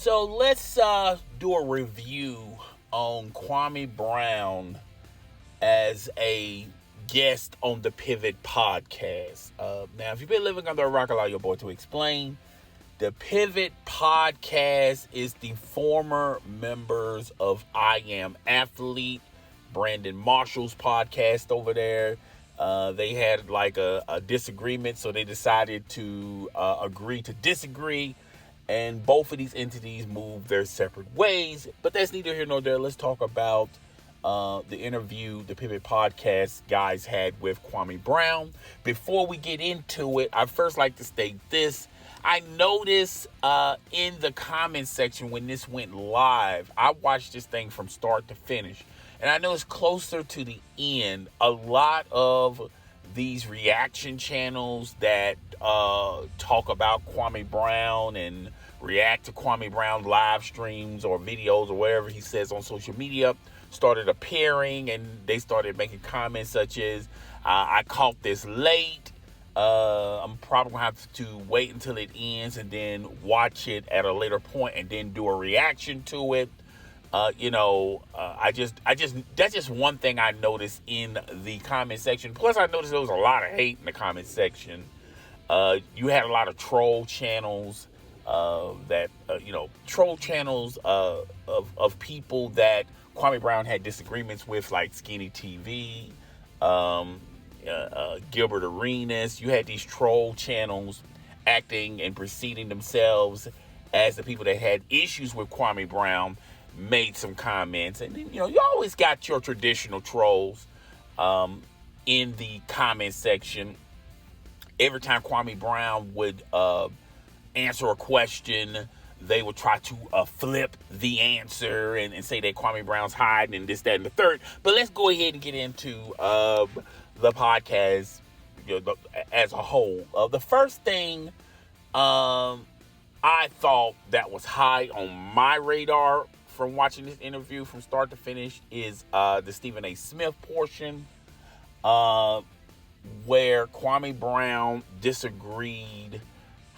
So let's do a review on Kwame Brown as a guest on the Pivot podcast. Now, if you've been living under a rock, allow your boy to explain. The Pivot podcast is the former members of I Am Athlete, Brandon Marshall's podcast over there. They had like a disagreement, so they decided to agree to disagree. And both of these entities moved their separate ways. But that's neither here nor there. Let's talk about the interview the Pivot Podcast guys had with Kwame Brown. Before we get into it, I'd first like to state this. I noticed in the comment section when this went live, I watched this thing from start to finish. And I know it's closer to the end. A lot of these reaction channels that talk about Kwame Brown and react to Kwame Brown live streams or videos or whatever he says on social media started appearing, and they started making comments such as, I caught this late. I'm probably gonna have to wait until it ends and then watch it at a later point and then do a reaction to it. That's just one thing I noticed in the comment section. Plus, I noticed there was a lot of hate in the comment section. You had a lot of troll channels troll channels of people that Kwame Brown had disagreements with, like Skinny TV, Gilbert Arenas. You had these troll channels acting and preceding themselves as the people that had issues with Kwame Brown made some comments. And then, you always got your traditional trolls in the comment section. Every time Kwame Brown would answer a question, they would try to flip the answer and say that Kwame Brown's hiding and this, that, and the third. But let's go ahead and get into the podcast as a whole. The first thing I thought that was high on my radar from watching this interview from start to finish is the Stephen A. Smith portion, where Kwame Brown disagreed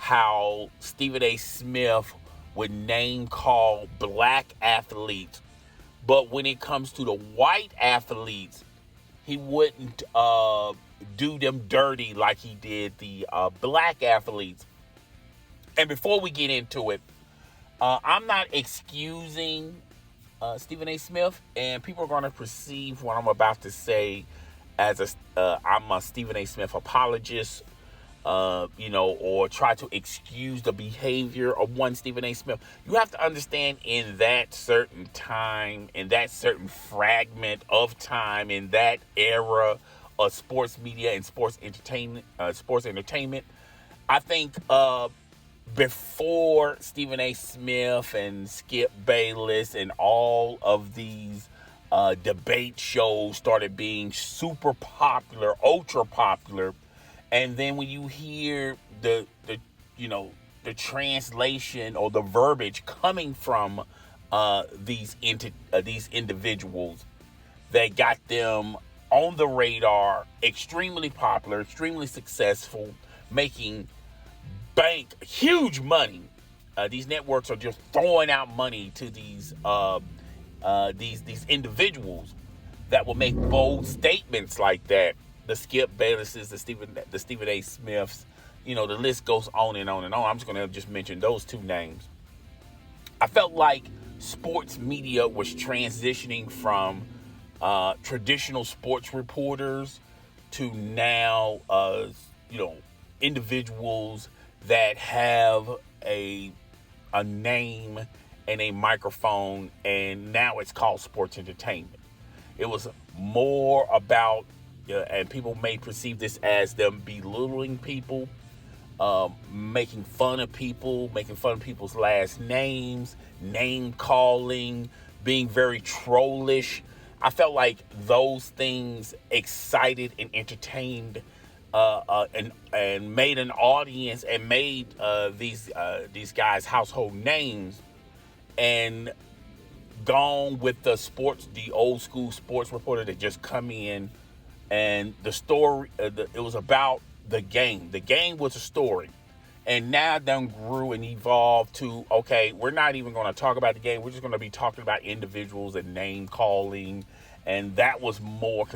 how Stephen A. Smith would name call black athletes, but when it comes to the white athletes, he wouldn't do them dirty like he did the black athletes. And before we get into it, I'm not excusing Stephen A. Smith, and people are going to perceive what I'm about to say as I'm a Stephen A. Smith apologist, or try to excuse the behavior of one Stephen A. Smith. You have to understand, in that certain time, in that certain fragment of time, in that era of sports media and sports entertainment, I think before Stephen A. Smith and Skip Bayless and all of these debate shows started being super popular, ultra popular, and then when you hear the translation or the verbiage coming from these individuals that got them on the radar, extremely popular, extremely successful, making huge money. These networks are just throwing out money to these individuals that will make bold statements like that. The Skip Baylesses, the Stephen A. Smiths, the list goes on and on and on. I'm just going to just mention those two names. I felt like sports media was transitioning from traditional sports reporters to now, individuals that have a name and a microphone, and now it's called sports entertainment. It was more about, and people may perceive this as them belittling people, making fun of people, making fun of people's last names, name calling, being very trollish. I felt like those things excited and entertained and made an audience and made these guys household names, and gone with the old school sports reporter that just come in, and the story, it was about the game. The game was a story, And now them grew and evolved to, okay, we're not even going to talk about the game. We're just going to be talking about individuals and name calling. And that was more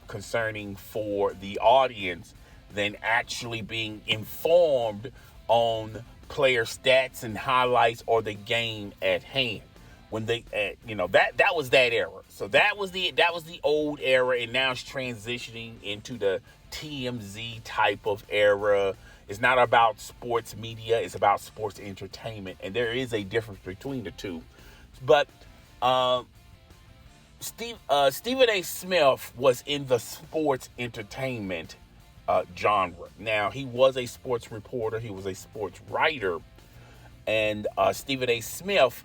concerning for the audience than actually being informed on player stats and highlights or the game at hand. When they, that was that era. So that was the old era, and now it's transitioning into the TMZ type of era. It's not about sports media; it's about sports entertainment, and there is a difference between the two. But Stephen A. Smith was in the sports entertainment genre. Now, he was a sports reporter, he was a sports writer, and Stephen A. Smith,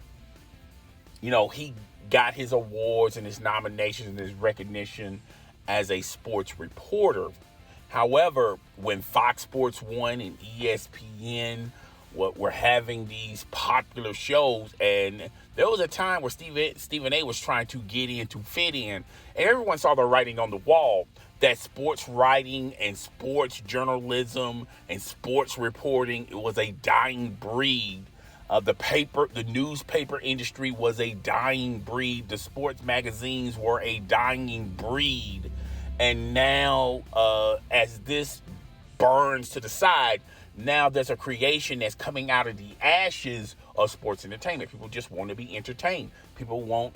he got his awards and his nominations and his recognition as a sports reporter. However, when Fox Sports 1 and ESPN were having these popular shows, and there was a time where Stephen A. was trying to get in, to fit in, and everyone saw the writing on the wall that sports writing and sports journalism and sports reporting, it was a dying breed. The newspaper industry was a dying breed. The sports magazines were a dying breed. And now, as this burns to the side, now there's a creation that's coming out of the ashes of sports entertainment. People just want to be entertained. People want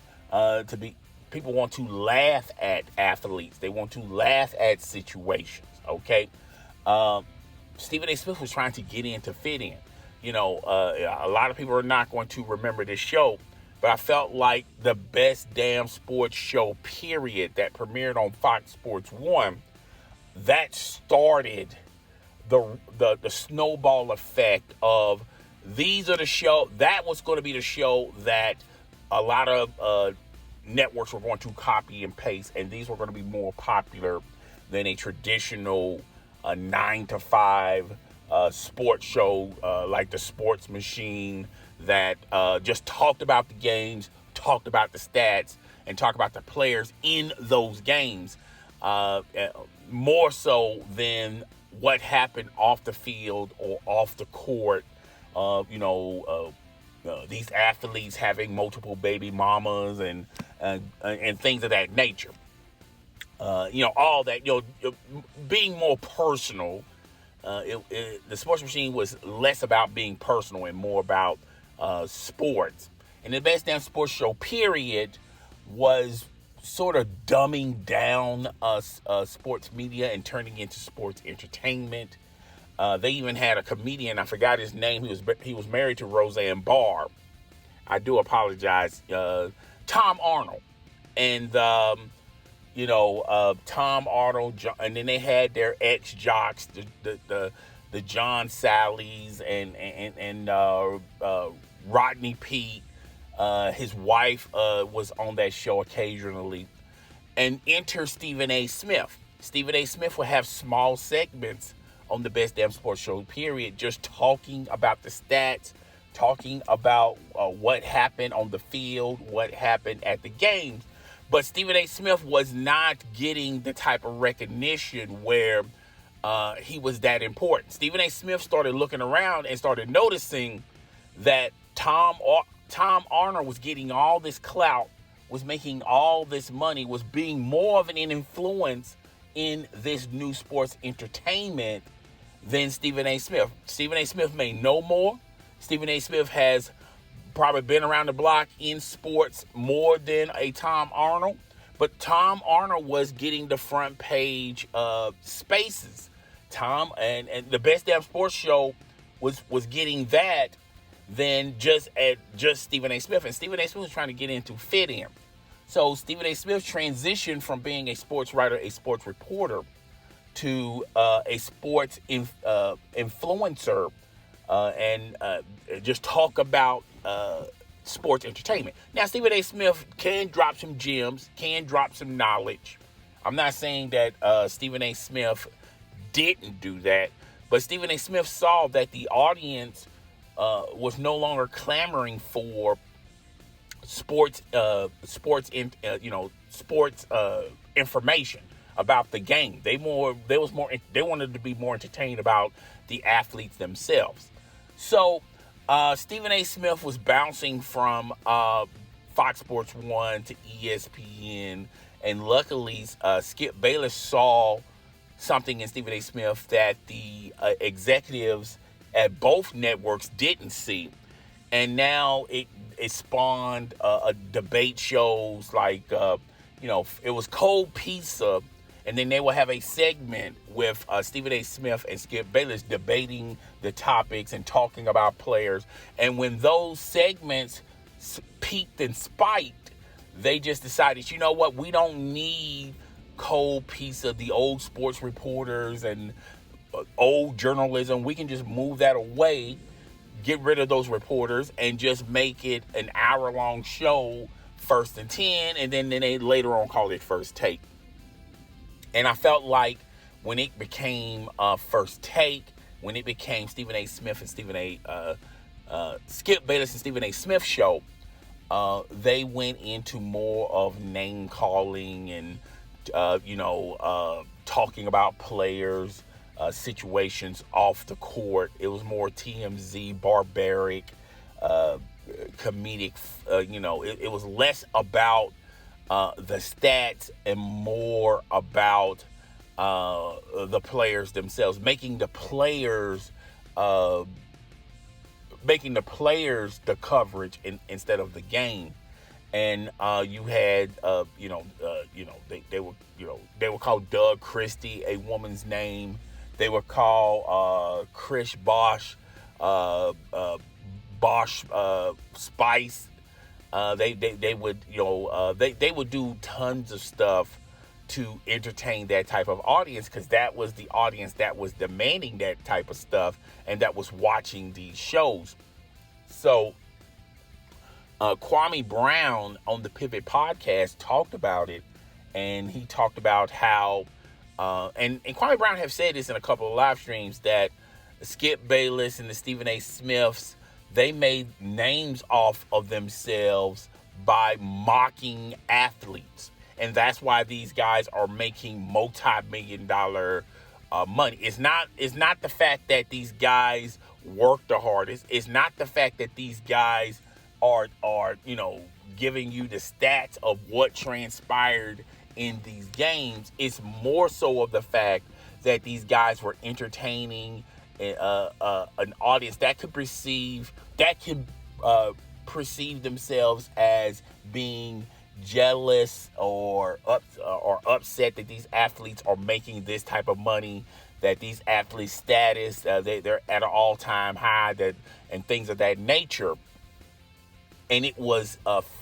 to laugh at athletes. They want to laugh at situations. Okay, Stephen A. Smith was trying to get in, to fit in. A lot of people are not going to remember this show, but I felt like the best damn sports show, period, that premiered on Fox Sports 1, that started the snowball effect of these are the show. That was going to be the show that a lot of networks were going to copy and paste, and these were going to be more popular than a traditional 9 to 5 sports show like the Sports Machine that just talked about the games, talked about the stats, and talked about the players in those games more so than what happened off the field or off the court. These athletes having multiple baby mamas and things of that nature. All that, being more personal. The Sports Machine was less about being personal and more about sports. And the best damn sports show, period, was sort of dumbing down sports media and turning into sports entertainment. They even had a comedian, I forgot his name, he was married to Roseanne Barr. I do apologize. Tom Arnold. And Tom Arnold, and then they had their ex-jocks, the John Sallies and Rodney Peete. His wife was on that show occasionally. And enter Stephen A. Smith. Stephen A. Smith would have small segments on the best damn sports show, period, just talking about the stats, talking about what happened on the field, what happened at the games. But Stephen A. Smith was not getting the type of recognition where he was that important. Stephen A. Smith started looking around and started noticing that Tom Arnold was getting all this clout, was making all this money, was being more of an influence in this new sports entertainment than Stephen A. Smith. Stephen A. Smith may know more. Stephen A. Smith has probably been around the block in sports more than a Tom Arnold, but Tom Arnold was getting the front page spaces. Tom and the best damn sports show was getting that than just Stephen A. Smith. And Stephen A. Smith was trying to get in to fit in. So Stephen A. Smith transitioned from being a sports writer, a sports reporter, to a sports influencer and just talk about sports entertainment. Now, Stephen A. Smith can drop some gems, can drop some knowledge. I'm not saying that Stephen A. Smith didn't do that, but Stephen A. Smith saw that the audience was no longer clamoring for sports information about the game. They wanted to be more entertained about the athletes themselves. So Stephen A. Smith was bouncing from Fox Sports 1 to ESPN, and luckily Skip Bayless saw something in Stephen A. Smith that the executives at both networks didn't see. And now it spawned a debate shows like, it was Cold Pizza, and then they will have a segment with Stephen A. Smith and Skip Bayless debating the topics and talking about players. And when those segments peaked and spiked, they just decided, you know what, we don't need Cold Pizza, the old sports reporters and old journalism. We can just move that away, get rid of those reporters, and just make it an hour-long show, First and 10, and then they later on called it First Take. And I felt like when it became First Take, when it became Stephen A. Smith and Skip Bayless and Stephen A. Smith show, they went into more of name calling and talking about players, situations off the court. It was more TMZ, barbaric, comedic. It was less about the stats and more about the players themselves, making the players the coverage instead of the game. And you had they would call Doug Christie a woman's name. They would call Chris Bosh Spice. They would do tons of stuff to entertain that type of audience, because that was the audience that was demanding that type of stuff and that was watching these shows. So Kwame Brown on the Pivot podcast talked about it, and he talked about how and Kwame Brown have said this in a couple of live streams, that Skip Bayless and the Stephen A. Smiths, they made names off of themselves by mocking athletes. And that's why these guys are making multi-million-dollar money. It's not the fact that these guys work the hardest. It's not the fact that these guys are giving you the stats of what transpired in these games. It's more so of the fact that these guys were entertaining an audience that could perceive themselves as being jealous or upset that these athletes are making this type of money, that these athletes' status, they're at an all-time high, and things of that nature. And it was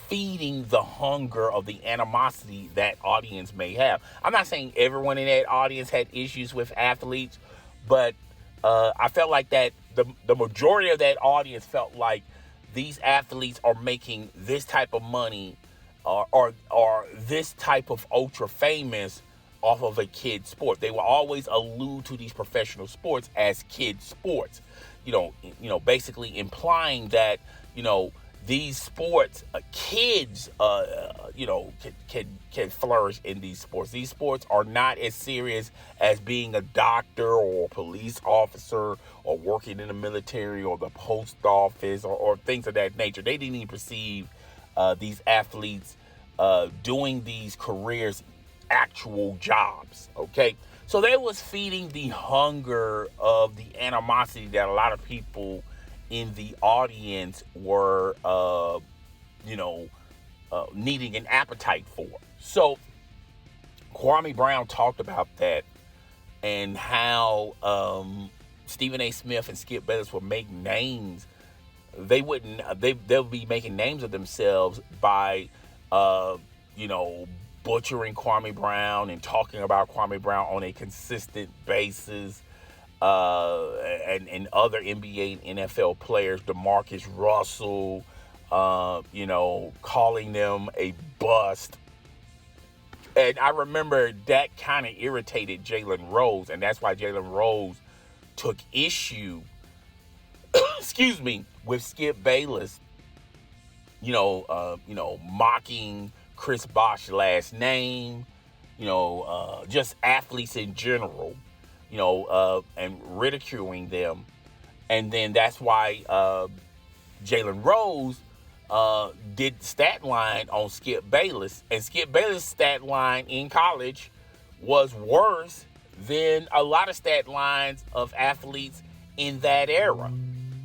feeding the hunger of the animosity that audience may have. I'm not saying everyone in that audience had issues with athletes, but I felt like that the majority of that audience felt like these athletes are making this type of money or this type of ultra famous off of a kid sport. They will always allude to these professional sports as kid sports, basically implying that, these sports, kids, can flourish in these sports. These sports are not as serious as being a doctor or a police officer or working in the military or the post office or things of that nature. They didn't even perceive these athletes doing these careers actual jobs. Okay, so they was feeding the hunger of the animosity that a lot of people in the audience were needing an appetite for. So Kwame Brown talked about that and how Stephen A. Smith and Skip Bayless would make names. They'll be making names of themselves by butchering Kwame Brown and talking about Kwame Brown on a consistent basis. And other NBA and NFL players, DeMarcus Russell, calling them a bust. And I remember that kind of irritated Jalen Rose, and that's why Jalen Rose took issue, with Skip Bayless, mocking Chris Bosh's last name, just athletes in general, and ridiculing them. And then that's why Jalen Rose did stat line on Skip Bayless. And Skip Bayless' stat line in college was worse than a lot of stat lines of athletes in that era.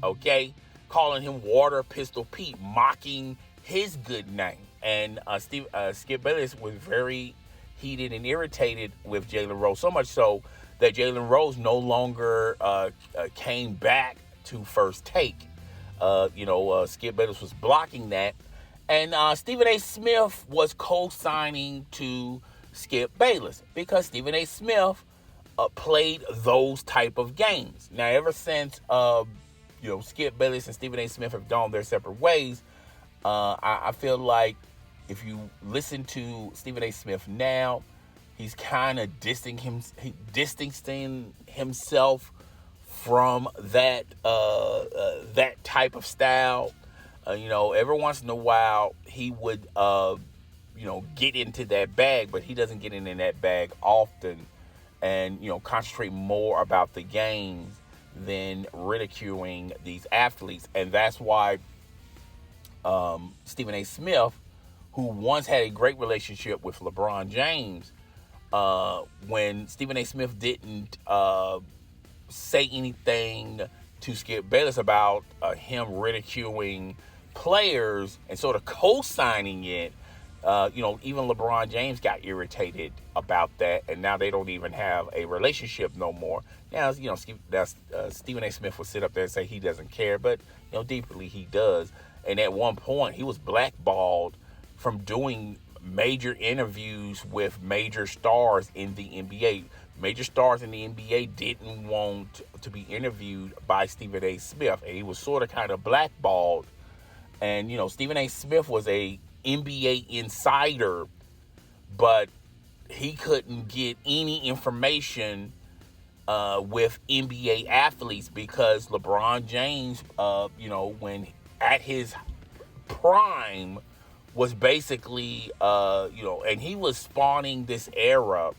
Okay? Calling him Water Pistol Pete, mocking his good name. And Skip Bayless was very heated and irritated with Jalen Rose, so much so that Jalen Rose no longer came back to First Take. Skip Bayless was blocking that. And Stephen A. Smith was co-signing to Skip Bayless because Stephen A. Smith played those type of games. Now, ever since Skip Bayless and Stephen A. Smith have gone their separate ways, I feel like if you listen to Stephen A. Smith now, he's kind of distancing himself from that type of style. Every once in a while he would get into that bag, but he doesn't get in that bag often, and concentrate more about the games than ridiculing these athletes. And that's why Stephen A. Smith, who once had a great relationship with LeBron James, when Stephen A. Smith didn't say anything to Skip Bayless about him ridiculing players and sort of co-signing it, even LeBron James got irritated about that, and now they don't even have a relationship no more. Now, Stephen A. Smith will sit up there and say he doesn't care, but deeply he does. And at one point, he was blackballed from doing major interviews with major stars in the NBA. Major stars in the NBA didn't want to be interviewed by Stephen A. Smith, and he was sort of kind of blackballed. And, Stephen A. Smith was a NBA insider, but he couldn't get any information with NBA athletes because LeBron James, when at his prime, was basically, and he was spawning this era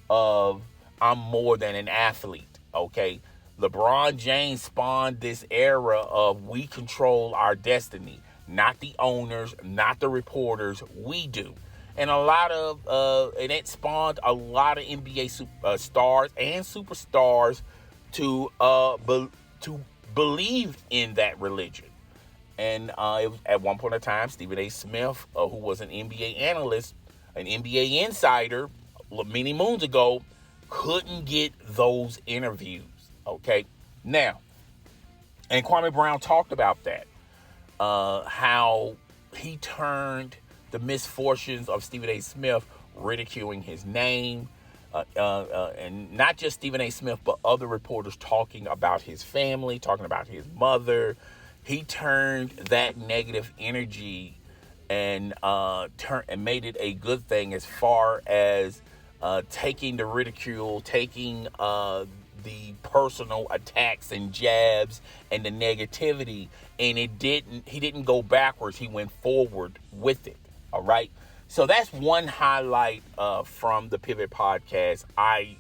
of I'm more than an athlete, okay? LeBron James spawned this era of we control our destiny, not the owners, not the reporters, we do. And and it spawned a lot of NBA stars and superstars to believe in that religion. And it was at one point in time, Stephen A. Smith, who was an NBA analyst, an NBA insider, many moons ago, couldn't get those interviews. Okay, now, and Kwame Brown talked about that, how he turned the misfortunes of Stephen A. Smith ridiculing his name, and not just Stephen A. Smith, but other reporters talking about his family, talking about his mother. He turned that negative energy and made it a good thing as far as taking the ridicule, taking the personal attacks and jabs and the negativity, and he didn't go backwards. He went forward with it. All right. So that's one highlight from the Pivot podcast I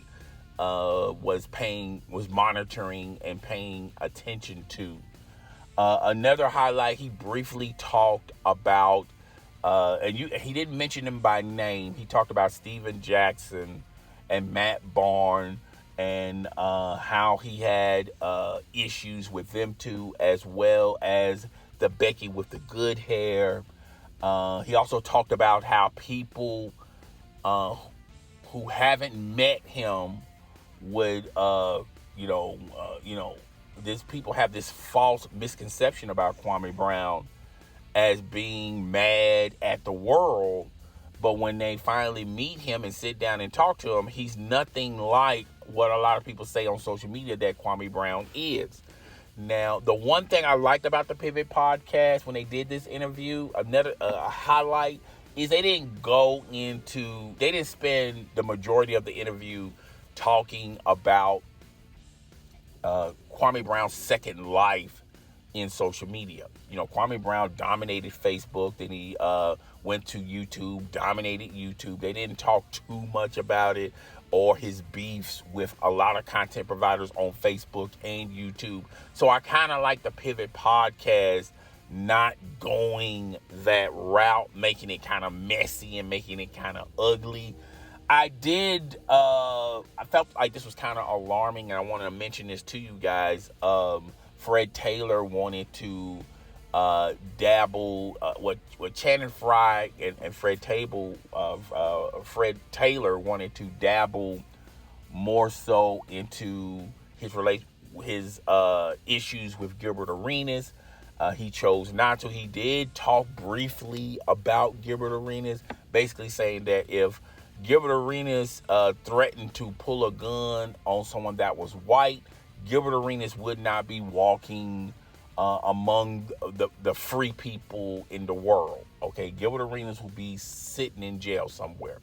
was monitoring and paying attention to. Another highlight, he briefly talked about, he didn't mention him by name. He talked about Steven Jackson and Matt Barnes and how he had issues with them two, as well as the Becky with the good hair. He also talked about how people who haven't met him would, these people have this false misconception about Kwame Brown as being mad at the world. But when they finally meet him and sit down and talk to him, he's nothing like what a lot of people say on social media that Kwame Brown is. Now, the one thing I liked about the Pivot podcast when they did this interview, another highlight, is they didn't spend the majority of the interview talking about Kwame Brown's second life in social media. Kwame Brown dominated Facebook, then he went to YouTube, dominated YouTube. They didn't talk too much about it. or his beefs with a lot of content providers on Facebook and YouTube. So I kind of like the Pivot podcast not going that route, making it kind of messy and making it kind of ugly. I felt like this was kind of alarming, and I wanted to mention this to you guys. Fred Taylor wanted to dabble, what Channing Frye and Fred Taylor wanted to dabble more so into his issues with Gilbert Arenas. He chose not to. He did talk briefly about Gilbert Arenas, basically saying that if Gilbert Arenas threatened to pull a gun on someone that was white, Gilbert Arenas would not be walking among the free people in the world. Okay, Gilbert Arenas will be sitting in jail somewhere,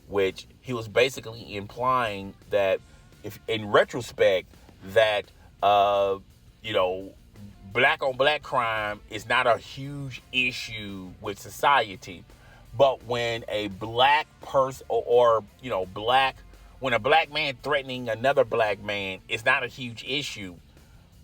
which he was basically implying that, if in retrospect, that black on black crime is not a huge issue with society, but when a black person when a black man threatening another black man, it's not a huge issue.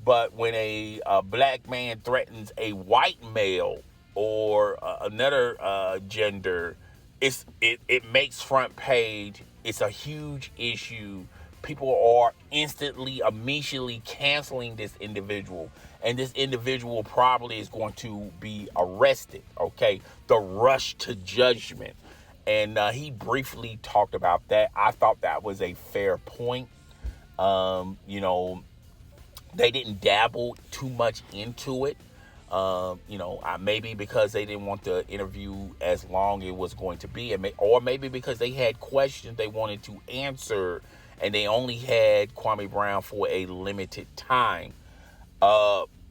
But when a black man threatens a white male or another gender, it makes front page. It's a huge issue. People are immediately canceling this individual, and this individual probably is going to be arrested. Okay, the rush to judgment, and he briefly talked about that. I thought that was a fair point. They didn't dabble too much into it. Maybe because they didn't want the interview as long it was going to be, or maybe because they had questions they wanted to answer, and they only had Kwame Brown for a limited time.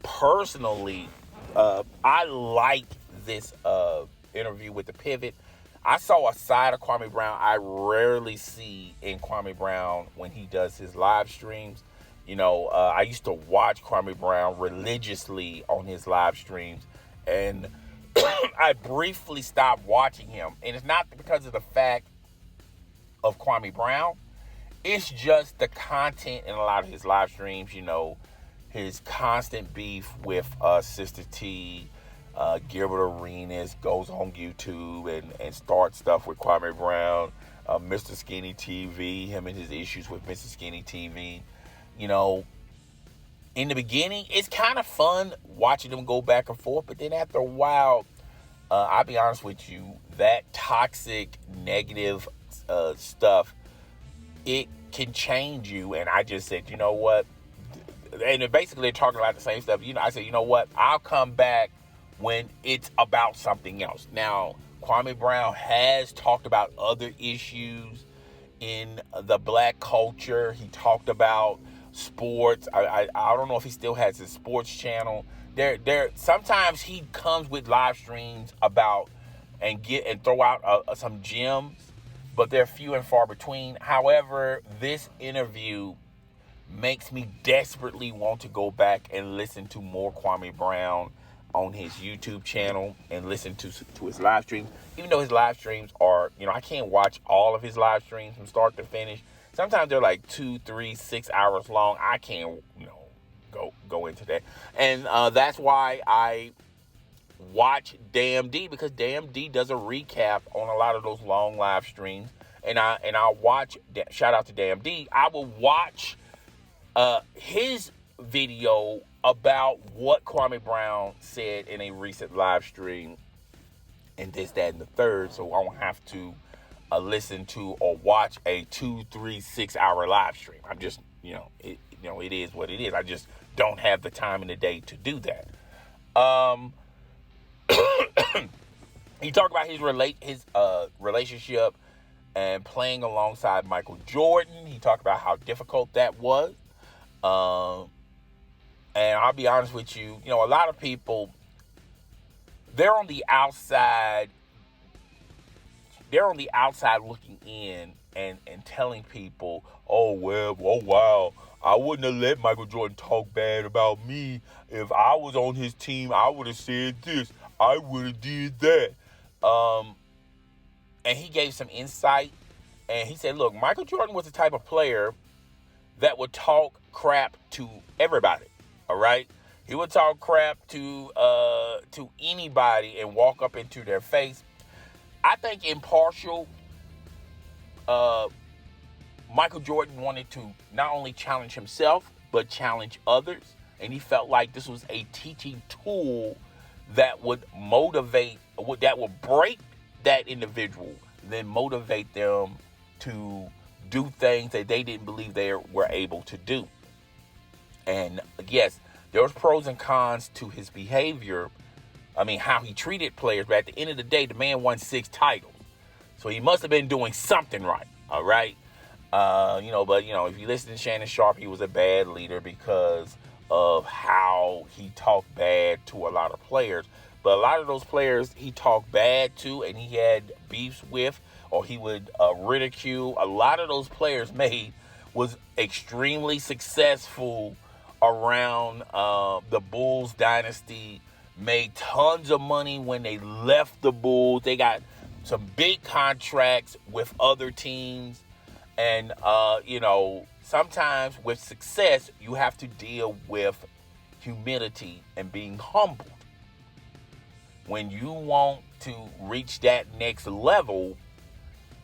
Personally, I like this interview with the Pivot. I saw a side of Kwame Brown I rarely see in Kwame Brown when he does his live streams. I used to watch Kwame Brown religiously on his live streams, and I briefly stopped watching him. And it's not because of the fact of Kwame Brown. It's just the content in a lot of his live streams, his constant beef with Sister T, Gilbert Arenas, goes on YouTube and starts stuff with Kwame Brown, Mr. Skinny TV, him and his issues with Mr. Skinny TV. In the beginning, it's kind of fun watching them go back and forth, but then after a while, I'll be honest with you, that toxic, negative stuff, it can change you. And I just said, you know what? And basically they're talking about the same stuff. I said, you know what? I'll come back when it's about something else. Now, Kwame Brown has talked about other issues in the black culture. He talked about sports. I don't know if he still has his sports channel. Sometimes he comes with live streams about and throw out some gems, but they're few and far between. However, this interview makes me desperately want to go back and listen to more Kwame Brown on his YouTube channel and listen to his live streams. Even though his live streams are, I can't watch all of his live streams from start to finish. Sometimes they're like 2, 3, 6 hours long. I can't, go into that. And that's why I watch Damn D, because Damn D does a recap on a lot of those long live streams. And I'll watch, shout out to Damn D, I will watch his video about what Kwame Brown said in a recent live stream and this, that, and the third. So I won't have to listen to or watch a 2, 3, 6 hour live stream. I'm just, it is what it is. I just don't have the time in the day to do that. He talked about his relationship and playing alongside Michael Jordan. He talked about how difficult that was. And I'll be honest with you, a lot of people, they're on the outside looking in and telling people, oh, wow, I wouldn't have let Michael Jordan talk bad about me. If I was on his team, I would have said this. I would have did that. And he gave some insight And he said, look, Michael Jordan was the type of player that would talk crap to everybody. All right. He would talk crap to anybody and walk up into their face. I think impartial, Michael Jordan wanted to not only challenge himself, but challenge others. And he felt like this was a teaching tool that would motivate, that would break that individual, then motivate them to do things that they didn't believe they were able to do. And yes, there was pros and cons to his behavior. I mean, how he treated players. But at the end of the day, the man won 6 titles. So he must have been doing something right. All right. But if you listen to Shannon Sharpe, he was a bad leader because of how he talked bad to a lot of players. But a lot of those players he talked bad to and he had beefs with, or he would ridicule. A lot of those players was extremely successful around the Bulls dynasty, made tons of money when they left the Bulls. They got some big contracts with other teams. And, sometimes with success, you have to deal with humility and being humbled. When you want to reach that next level,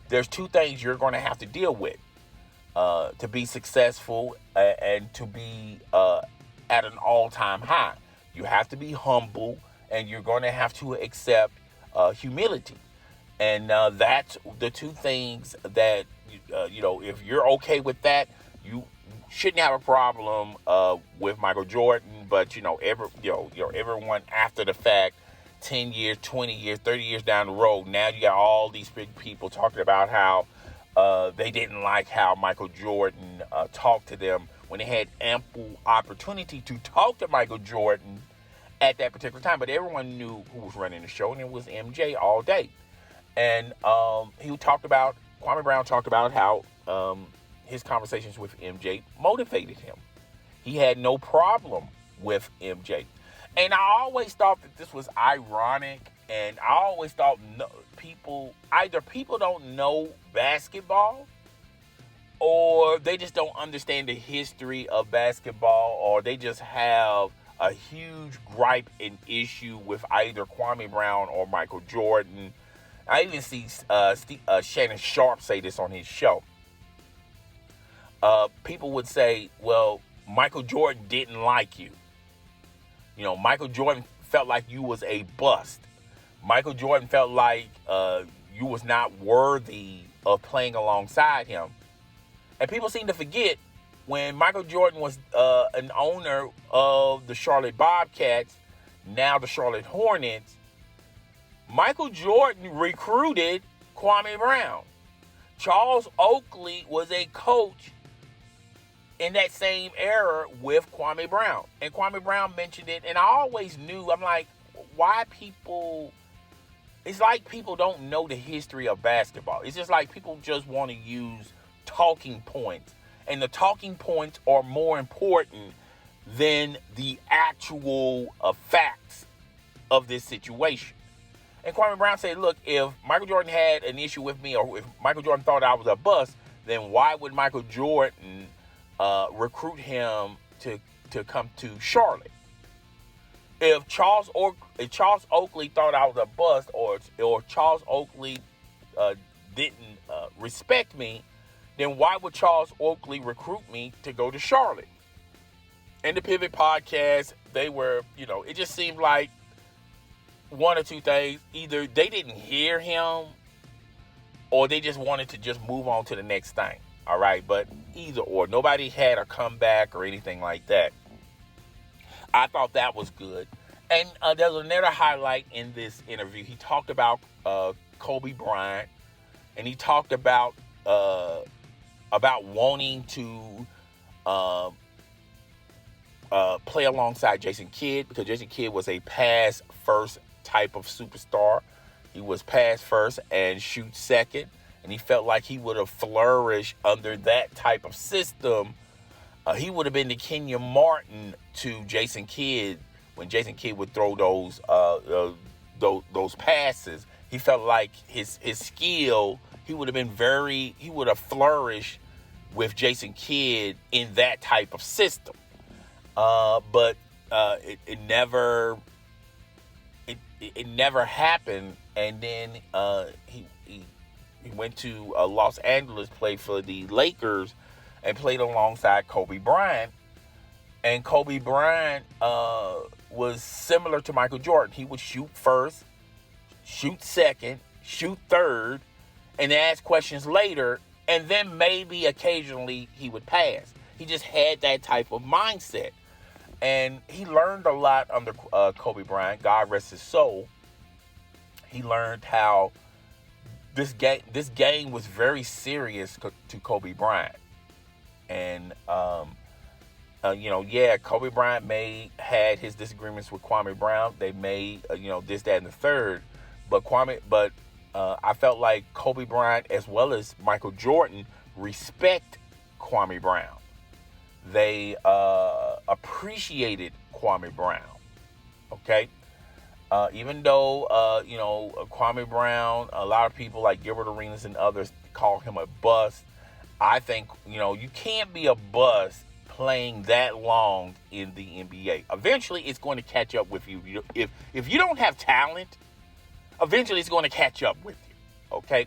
there's 2 things you're going to have to deal with to be successful and to be at an all-time high. You have to be humble, and you're going to have to accept humility. And that's the 2 things that, if you're okay with that, you shouldn't have a problem with Michael Jordan. But, everyone after the fact, 10 years, 20 years, 30 years down the road, now you got all these big people talking about how they didn't like how Michael Jordan talked to them when they had ample opportunity to talk to Michael Jordan at that particular time. But everyone knew who was running the show, and it was MJ all day. And Kwame Brown talked about how his conversations with MJ motivated him. He had no problem with MJ. And I always thought that this was ironic, and I always thought people don't know basketball, or they just don't understand the history of basketball, or they just have a huge gripe and issue with either Kwame Brown or Michael Jordan. I even see Shannon Sharpe say this on his show. People would say, well, Michael Jordan didn't like you. Michael Jordan felt like you was a bust. Michael Jordan felt like you was not worthy of playing alongside him. And people seem to forget when Michael Jordan was an owner of the Charlotte Bobcats, now the Charlotte Hornets, Michael Jordan recruited Kwame Brown. Charles Oakley was a coach in that same era with Kwame Brown. And Kwame Brown mentioned it, and I always knew, I'm like, why people... It's like people don't know the history of basketball. It's just like people just want to use talking points. And the talking points are more important than the actual facts of this situation. And Kwame Brown said, look, if Michael Jordan had an issue with me, or if Michael Jordan thought I was a bust, then why would Michael Jordan recruit him to come to Charlotte? If Charles Oakley thought I was a bust, or Charles Oakley didn't respect me, then why would Charles Oakley recruit me to go to Charlotte? And the Pivot Podcast, they were, it just seemed like one or two things. Either they didn't hear him, or they just wanted to just move on to the next thing. All right, but either or. Nobody had a comeback or anything like that. I thought that was good. And there's another highlight in this interview. He talked about Kobe Bryant, and he talked about wanting to play alongside Jason Kidd, because Jason Kidd was a pass first type of superstar. He was pass first and shoot second, and he felt like he would have flourished under that type of system. He would have been the Kenyon Martin to Jason Kidd when Jason Kidd would throw those passes. He felt like his skill, he would have flourished with Jason Kidd in that type of system. But it never happened. And then he went to Los Angeles, played for the Lakers, and played alongside Kobe Bryant. And Kobe Bryant was similar to Michael Jordan. He would shoot first, shoot second, shoot third, and ask questions later, and then maybe occasionally he would pass. He just had that type of mindset. And he learned a lot under Kobe Bryant, God rest his soul. He learned how this game was very serious to Kobe Bryant. And Kobe Bryant had his disagreements with Kwame Brown. They made this, that, and the third. But I felt like Kobe Bryant, as well as Michael Jordan, respect Kwame Brown. They appreciated Kwame Brown. Okay, even though Kwame Brown, a lot of people like Gilbert Arenas and others call him a bust. I think you can't be a bust playing that long in the NBA. Eventually, it's going to catch up with you. If you don't have talent, eventually it's going to catch up with you. Okay,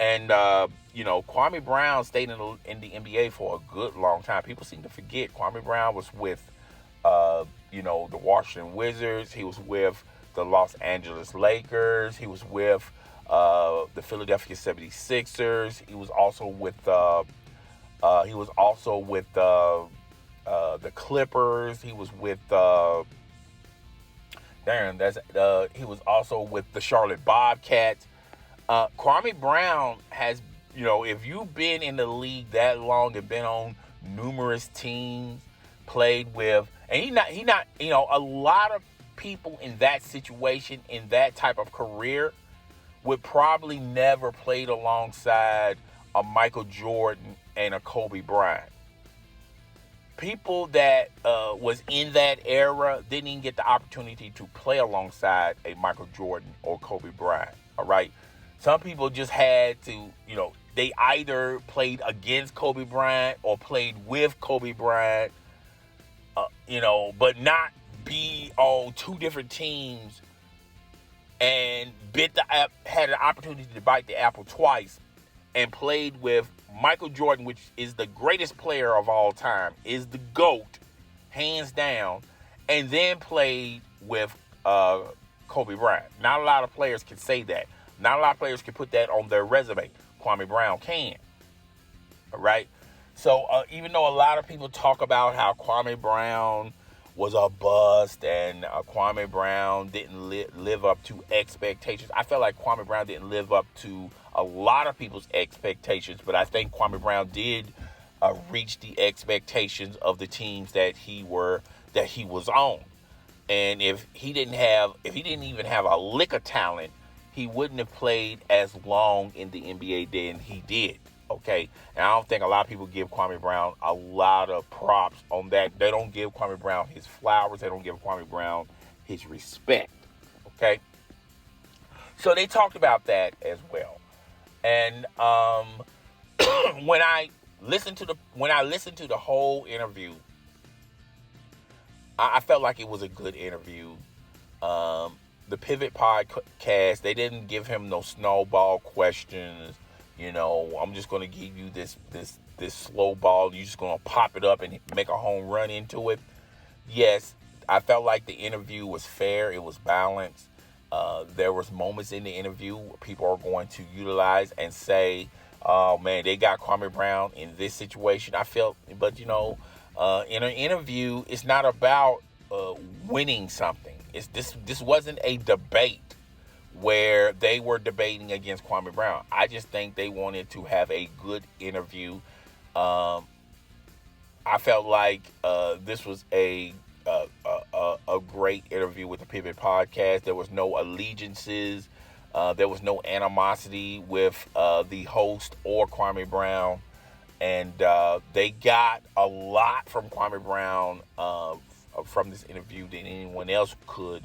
and Kwame Brown stayed in the NBA for a good long time. People seem to forget Kwame Brown was with the Washington Wizards. He was with the Los Angeles Lakers. He was with the Philadelphia 76ers. He was also with the Clippers. He was with he was also with the Charlotte Bobcats. Kwame Brown has, if you've been in the league that long and been on numerous teams, played with, and he not, a lot of people in that situation, in that type of career, would probably never played alongside a Michael Jordan and a Kobe Bryant. People that was in that era didn't even get the opportunity to play alongside a Michael Jordan or Kobe Bryant. All right. Some people just had to, they either played against Kobe Bryant or played with Kobe Bryant, but not be on two different teams and had an opportunity to bite the apple twice and played with Michael Jordan, which is the greatest player of all time, is the GOAT, hands down, and then played with Kobe Bryant. Not a lot of players can say that. Not a lot of players can put that on their resume. Kwame Brown can. All right? So even though a lot of people talk about how Kwame Brown was a bust and Kwame Brown didn't live up to expectations, I felt like Kwame Brown didn't live up to a lot of people's expectations, but I think Kwame Brown did reach the expectations of the teams that he was on. And if he didn't even have a lick of talent, he wouldn't have played as long in the NBA than he did. Okay, and I don't think a lot of people give Kwame Brown a lot of props on that. They don't give Kwame Brown his flowers. They don't give Kwame Brown his respect. Okay, so they talked about that as well. And when I listened to the whole interview, I felt like it was a good interview. The Pivot Podcast, they didn't give him no snowball questions. I'm just going to give you this slow ball. You're just going to pop it up and make a home run into it. Yes, I felt like the interview was fair. It was balanced. There was moments in the interview where people are going to utilize and say, oh, man, they got Kwame Brown in this situation. But in an interview, it's not about winning something. This wasn't a debate where they were debating against Kwame Brown. I just think they wanted to have a good interview. I felt like this was a great interview with the Pivot Podcast. There was no allegiances. There was no animosity with the host or Kwame Brown. And they got a lot from Kwame Brown from this interview than anyone else could.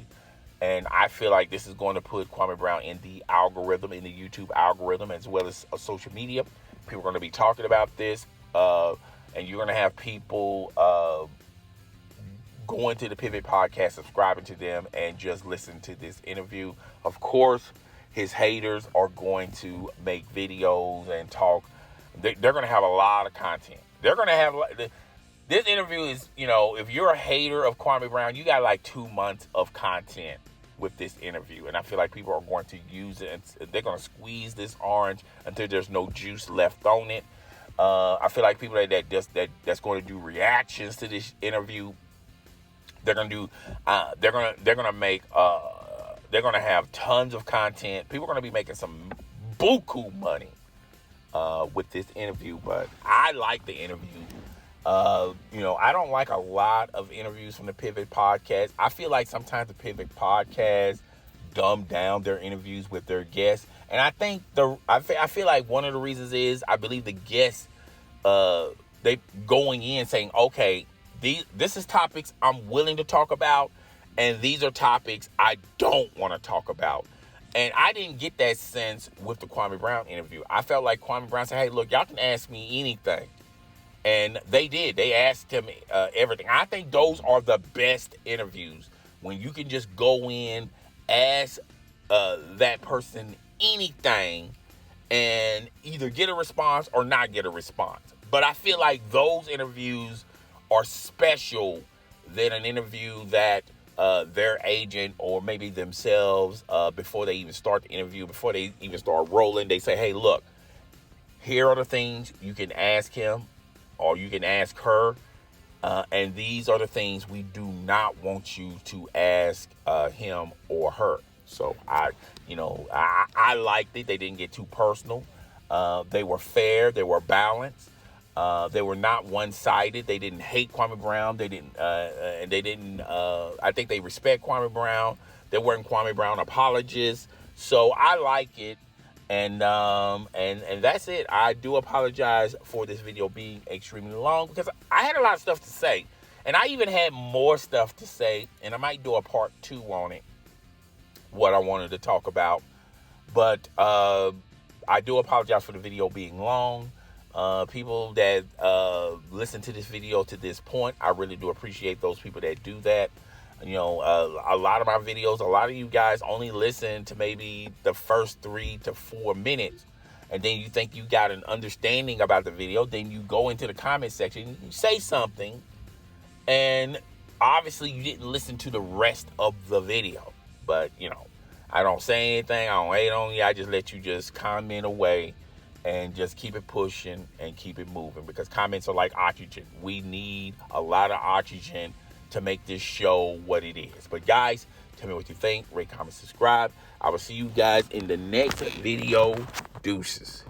And I feel like this is going to put Kwame Brown in the algorithm, in the YouTube algorithm, as well as social media. People are going to be talking about this. And you're going to have people going to the Pivot Podcast, subscribing to them, and just listen to this interview. Of course, his haters are going to make videos and talk. They're going to have a lot of content. They're going to have... This interview is, if you're a hater of Kwame Brown, you got like 2 months of content with this interview. And I feel like people are going to use it. And they're going to squeeze this orange until there's no juice left on it. I feel like people that's going to do reactions to this interview, they're going to do, they're going to have tons of content. People are going to be making some buku money with this interview. But I like the interview. I don't like a lot of interviews from the Pivot Podcast. I feel like sometimes the Pivot Podcast dumb down their interviews with their guests. And I think I feel like one of the reasons is I believe the guests, they going in saying, okay, this is topics I'm willing to talk about, and these are topics I don't want to talk about. And I didn't get that sense with the Kwame Brown interview. I felt like Kwame Brown said, hey, look, y'all can ask me anything. And they did. They asked him everything. I think those are the best interviews, when you can just go in, ask that person anything, and either get a response or not get a response. But I feel like those interviews are special than an interview that their agent or maybe themselves, before they even start the interview, before they even start rolling, they say, hey, look, here are the things you can ask him or you can ask her. And these are the things we do not want you to ask him or her. So I liked it. They didn't get too personal. They were fair. They were balanced. They were not one-sided. They didn't hate Kwame Brown. They didn't, I think they respect Kwame Brown. They weren't Kwame Brown apologists. So I like it. And that's it. I do apologize for this video being extremely long because I had a lot of stuff to say. And I even had more stuff to say. And I might do a part 2 on it, what I wanted to talk about. But I do apologize for the video being long. People that listen to this video to this point, I really do appreciate those people that do that. A lot of my videos, a lot of you guys only listen to maybe the first 3 to 4 minutes, and then you think you got an understanding about the video. Then you go into the comment section, you say something, and obviously you didn't listen to the rest of the video. But I don't say anything. I don't hate on you. I just let you just comment away and just keep it pushing and keep it moving, because comments are like oxygen. We need a lot of oxygen to make this show what it is. But guys, tell me what you think. Rate, comment, subscribe. I will see you guys in the next video. Deuces.